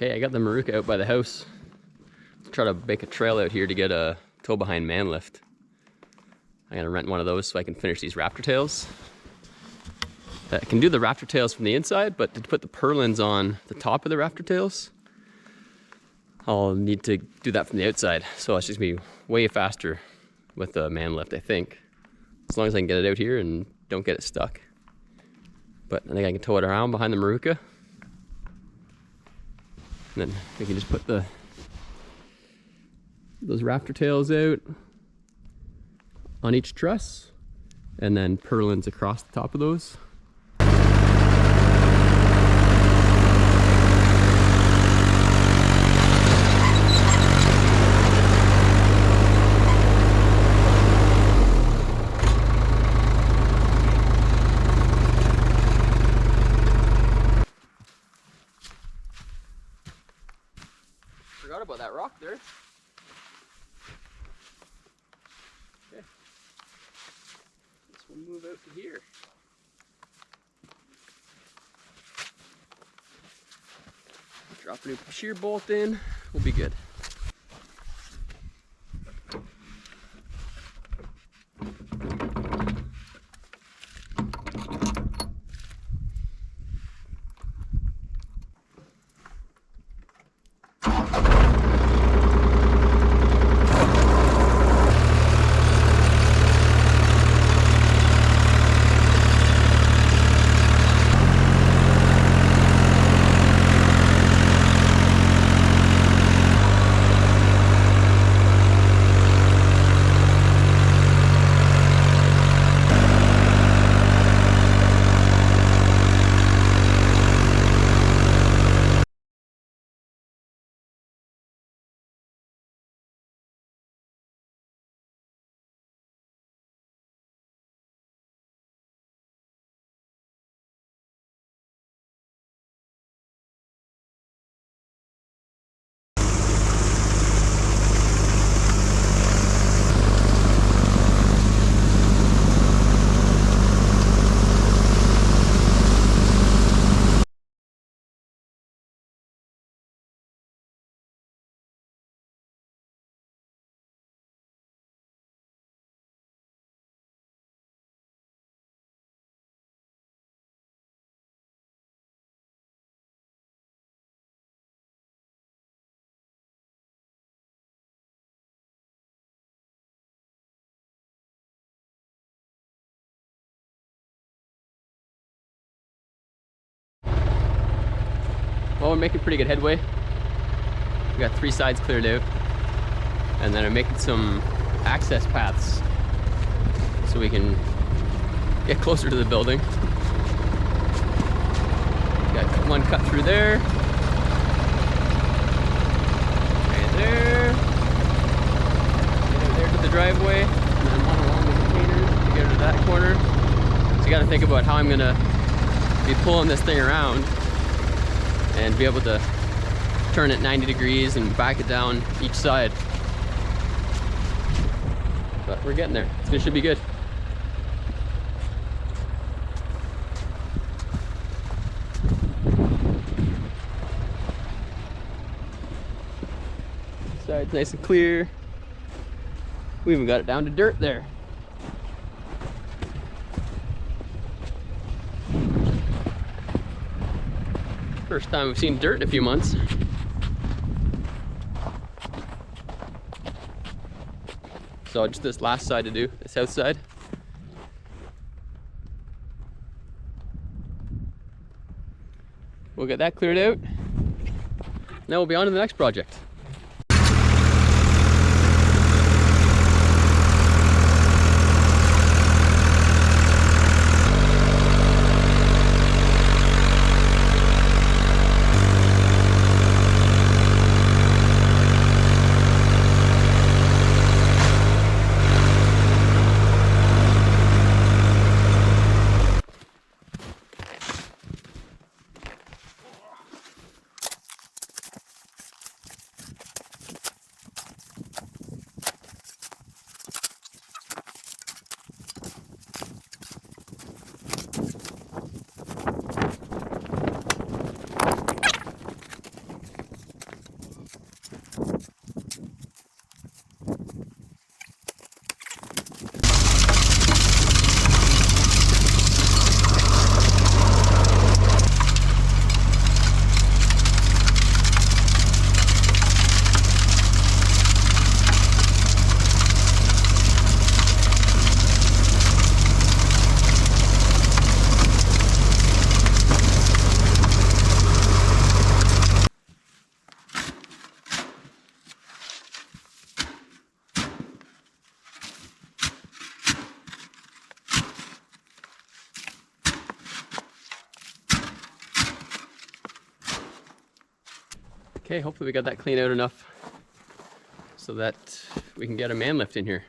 Hey, I got the Maruka out by the house. Let's try to make a trail out here to get a tow behind man lift. I'm gonna rent one of those so I can finish these raptor tails. I can do the raptor tails from the inside, but to put the purlins on the top of the raptor tails, I'll need to do that from the outside. So it's just gonna be way faster with the man lift, I think. As long as I can get it out here and don't get it stuck. But I think I can tow it around behind the Maruka. And then we can just put those raptor tails out on each truss, and then purlins across the top of those. Forgot about that rock there. Okay. This will move out to here. Drop a new shear bolt in. We'll be good. Well, we're making pretty good headway. We got 3 sides cleared out. And then I'm making some access paths so we can get closer to the building. Got one cut through there. Right there. Get over there to the driveway. And then one along the containers to get to that corner. So you gotta think about how I'm gonna be pulling this thing around and be able to turn it 90 degrees and back it down each side. But we're getting there. It should be good. Side's nice and clear. We even got it down to dirt there. First time we've seen dirt in a few months. So just this last side to do, the south side. We'll get that cleared out. Now we'll be on to the next project. Okay, hopefully we got that cleaned out enough so that we can get a man lift in here.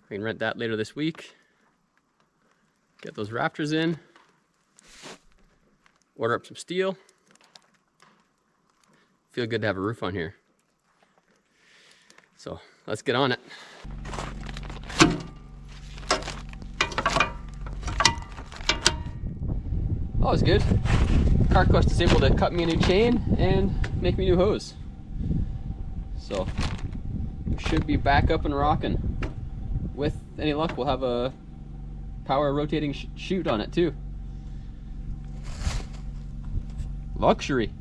We can rent that later this week. Get those rafters in. Order up some steel. Feel good to have a roof on here. So let's get on it. Oh, it's good. CarQuest is able to cut me a new chain and make me a new hose. So we should be back up and rocking. With any luck, we'll have a power rotating chute on it too. Luxury.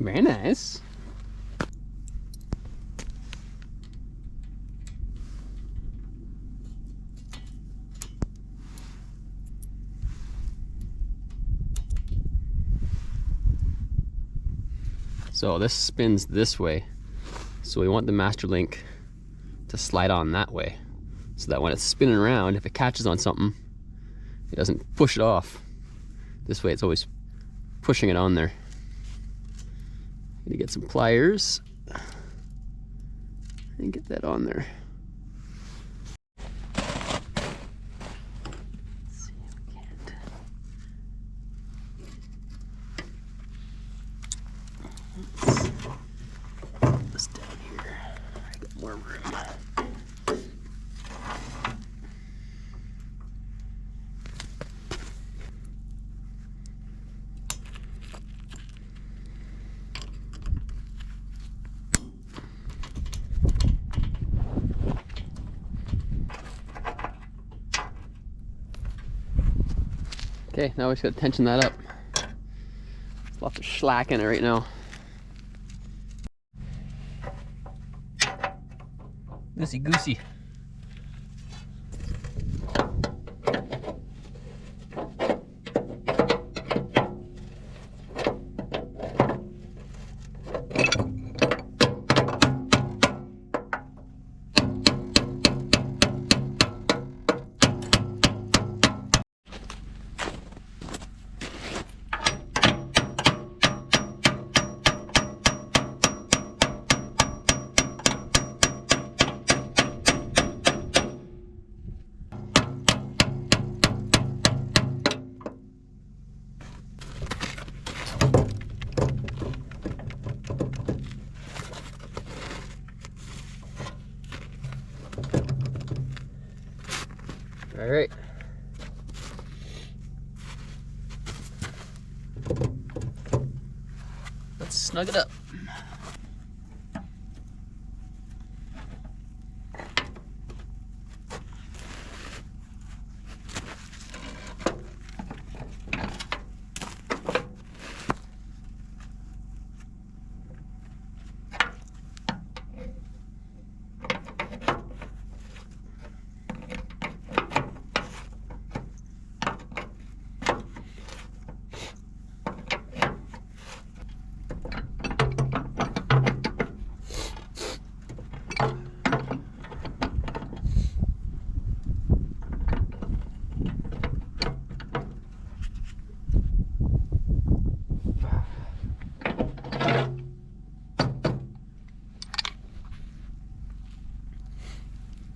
Very nice. So this spins this way. So we want the master link to slide on that way, so that when it's spinning around, if it catches on something, it doesn't push it off. This way it's always pushing it on there. Gonna get some pliers and get that on there. Let's see if we can't. Let's put this down here. I got more room. Okay, now we just gotta tension that up. There's lots of slack in it right now. Loosey goosey. All right. Let's snug it up.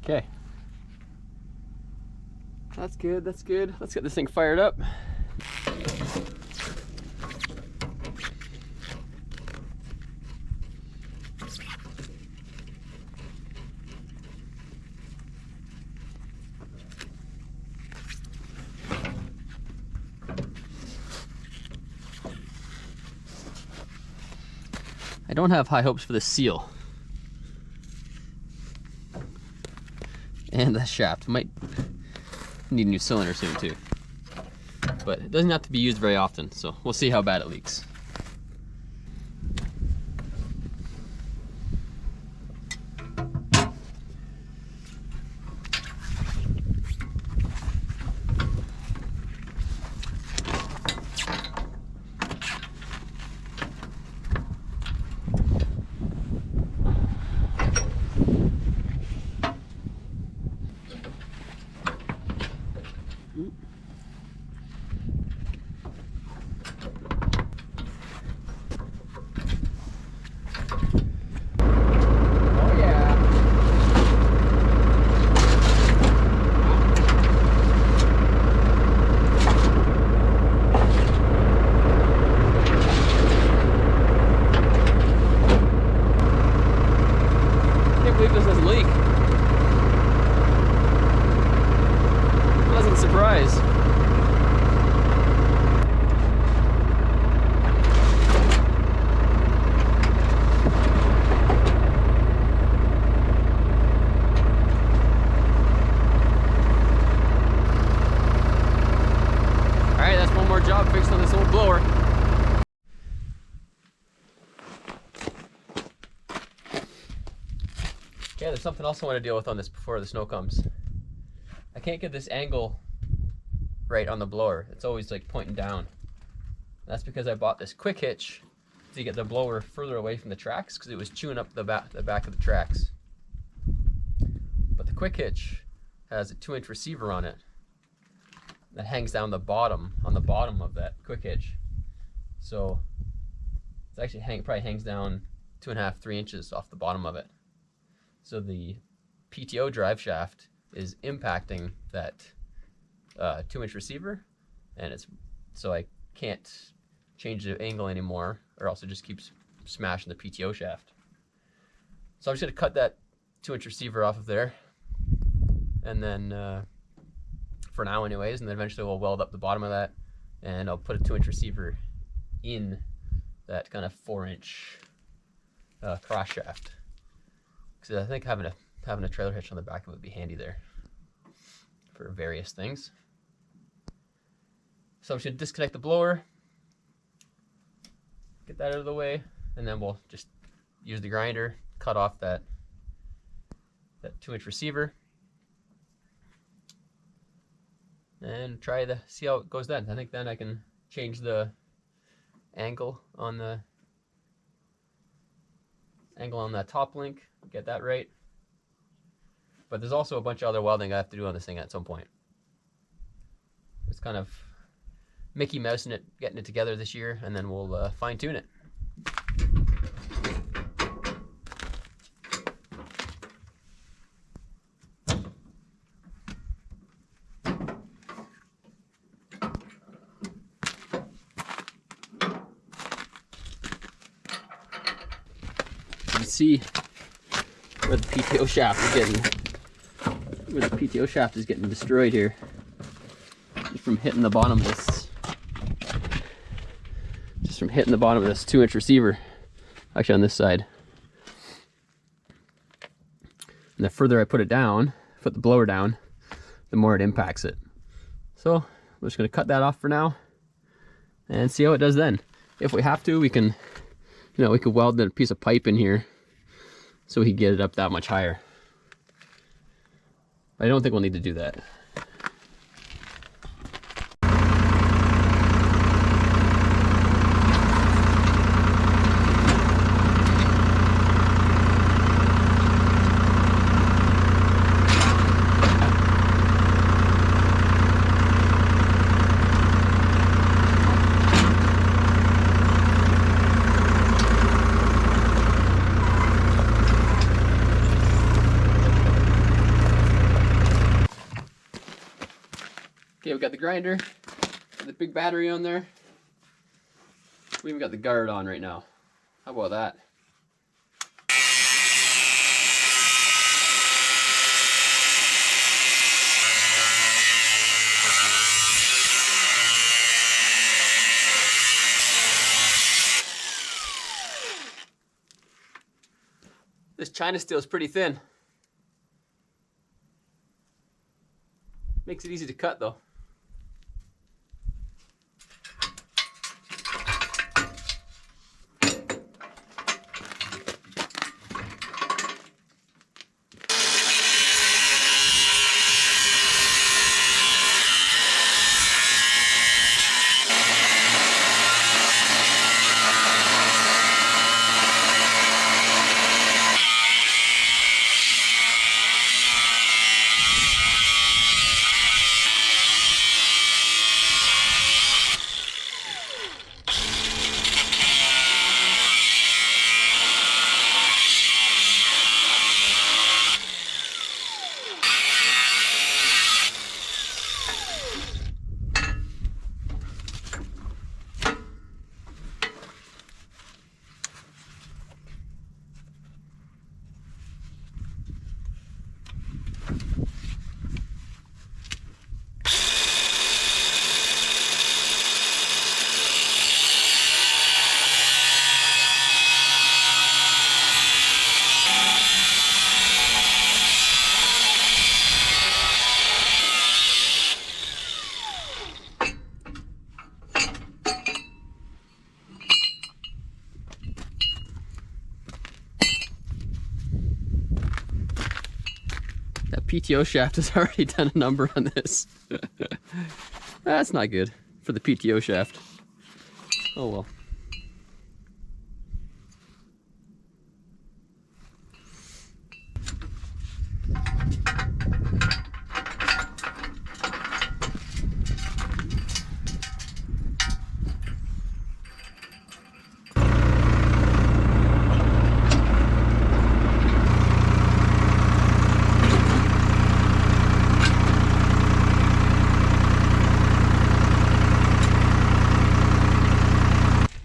Okay. That's good, that's good. Let's get this thing fired up. I don't have high hopes for the seal. And the shaft. Might need a new cylinder soon too. But it doesn't have to be used very often, so we'll see how bad it leaks. Surprise. Alright, that's one more job fixed on this old blower. Okay, there's something else I want to deal with on this before the snow comes. I can't get this angle right on the blower. It's always like pointing down. That's because I bought this quick hitch to get the blower further away from the tracks because it was chewing up the back of the tracks. But the quick hitch has a 2-inch receiver on it that hangs down the bottom, on the bottom of that quick hitch. So it's actually probably hangs down 2.5, 3 inches off the bottom of it. So the PTO drive shaft is impacting that 2-inch receiver, and so I can't change the angle anymore, or else it just keeps smashing the PTO shaft. So I'm just gonna cut that 2-inch receiver off of there, and then for now anyways, and then eventually we'll weld up the bottom of that, and I'll put a 2-inch receiver in that kind of 4-inch cross shaft, because I think having a trailer hitch on the back of it would be handy there for various things. So I'm just gonna disconnect the blower, get that out of the way, and then we'll just use the grinder, cut off that 2-inch receiver, and see how it goes then. I think then I can change the angle on that top link, get that right. But there's also a bunch of other welding I have to do on this thing at some point. It's kind of Mickey Mousing it, getting it together this year, and then we'll fine tune it. You can see where the PTO shaft is getting destroyed here, just from hitting the bottom of this. Just from hitting the bottom of this 2-inch receiver, actually on this side. And the further I put the blower down, the more it impacts it. So we're just gonna cut that off for now and see how it does then. If we have to, we can, we could weld a piece of pipe in here so we can get it up that much higher. I don't think we'll need to do that. Okay, we've got the grinder, the big battery on there. We even got the guard on right now. How about that? This China steel is pretty thin. Makes it easy to cut though. PTO shaft has already done a number on this. That's not good for the PTO shaft. Oh well.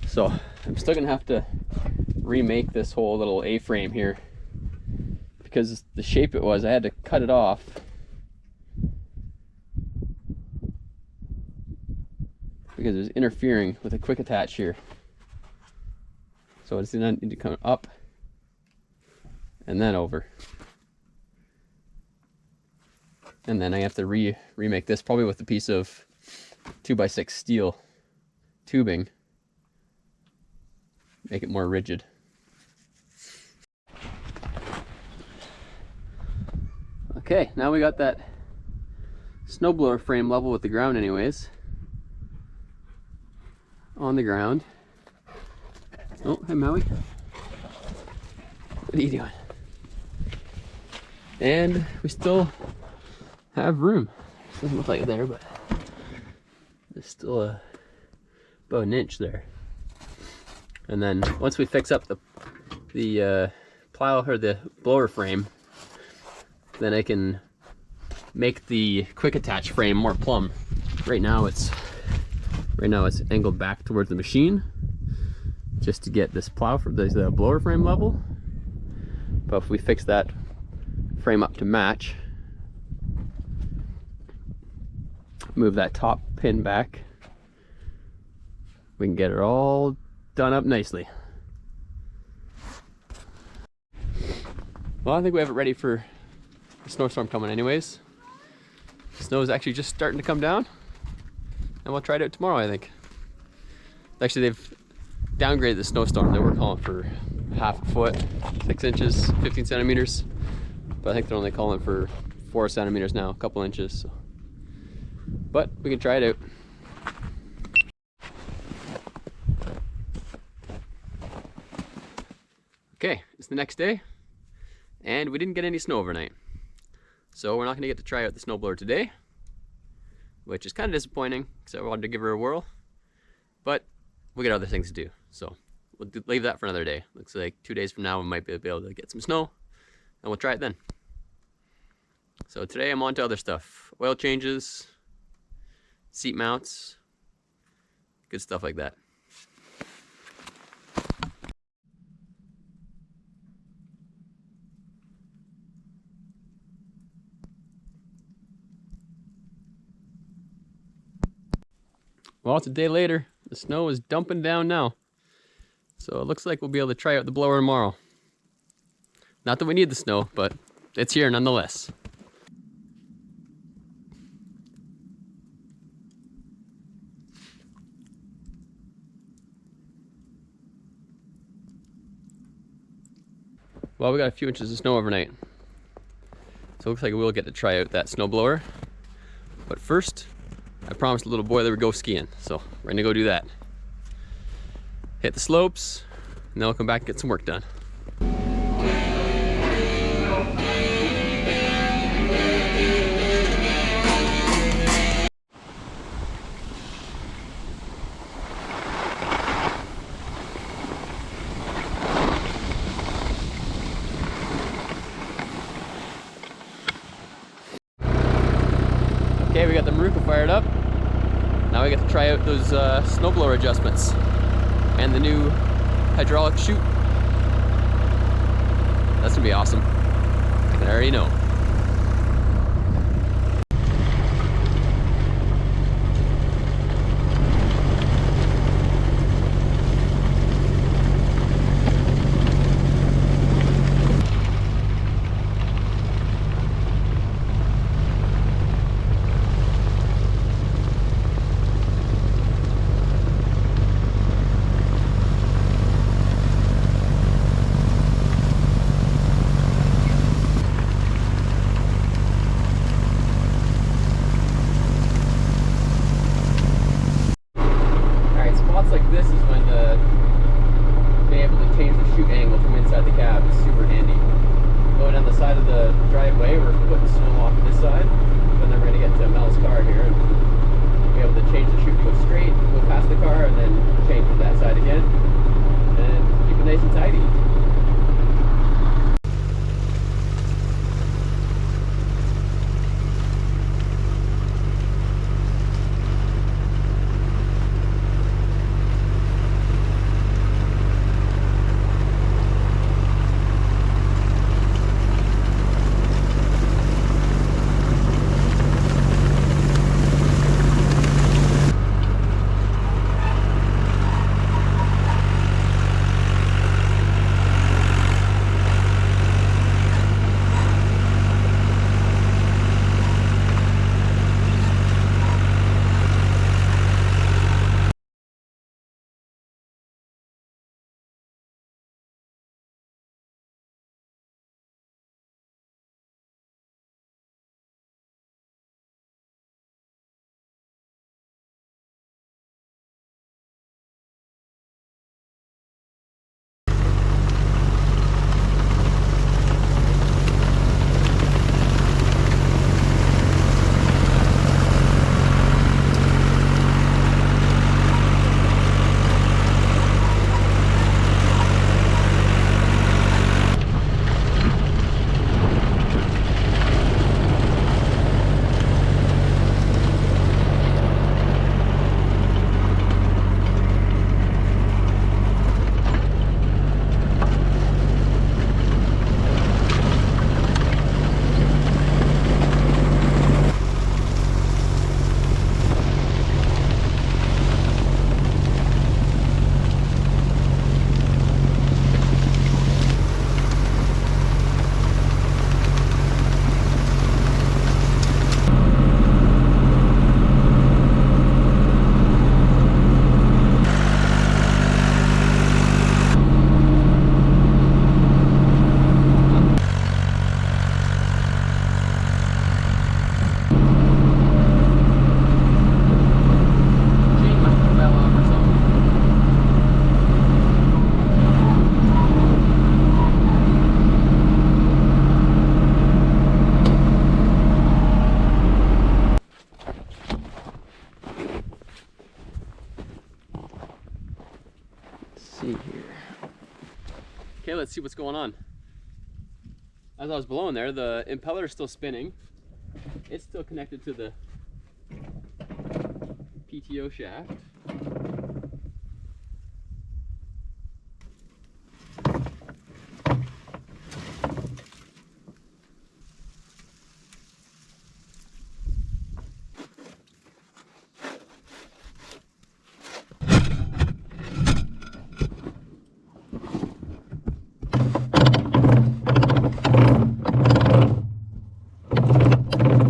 So I'm still gonna have to remake this whole little A-frame here because the shape it was, I had to cut it off. Because it was interfering with a quick attach here. So it's gonna need to come up and then over. And then I have to remake this probably with a piece of 2x6 steel tubing. Make it more rigid. Okay, now we got that snowblower frame level with the ground anyways. On the ground. Oh, hey Maui. What are you doing? And we still have room. Doesn't look like it there, but there's still about an inch there. And then once we fix up the plow or the blower frame, then I can make the quick attach frame more plumb. Right now it's angled back towards the machine just to get this plow for the blower frame level. But if we fix that frame up to match, move that top pin back, we can get it all done up nicely. Well, I think we have it ready for the snowstorm coming anyways. The snow is actually just starting to come down, and we'll try it out tomorrow, I think. Actually, they've downgraded the snowstorm. They were calling for half a foot, 6 inches, 15 centimeters. But I think they're only calling for 4 centimeters now, a couple inches. So. But we can try it out. Okay, it's the next day, and we didn't get any snow overnight. So we're not going to get to try out the snowblower today, which is kind of disappointing because I wanted to give her a whirl. But we got other things to do, so we'll leave that for another day. Looks like 2 days from now we might be able to get some snow, and we'll try it then. So today I'm on to other stuff. Oil changes, seat mounts, good stuff like that. Well, it's a day later. The snow is dumping down now. So it looks like we'll be able to try out the blower tomorrow. Not that we need the snow, but it's here nonetheless. Well, we got a few inches of snow overnight. So it looks like we'll get to try out that snowblower. But first, I promised the little boy that we'd go skiing, so we're gonna go do that. Hit the slopes, and then we'll come back and get some work done. Okay, we got the Maruka fired up. Now we get to try out those snowblower adjustments and the new hydraulic chute. That's gonna be awesome. I can already know. let's see what's going on. As I was blowing there, the impeller is still spinning. It's still connected to the PTO shaft.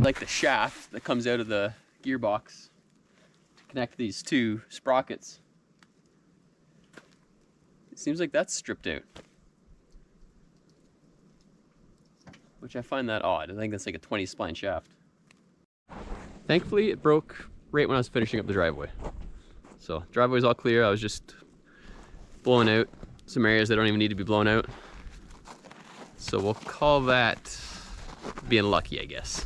Like the shaft that comes out of the gearbox to connect these two sprockets. It seems like that's stripped out, which I find that odd. I think that's like a 20 spline shaft. Thankfully it broke right when I was finishing up the driveway. So driveway's all clear. I was just blowing out some areas that don't even need to be blown out. So we'll call that being lucky, I guess.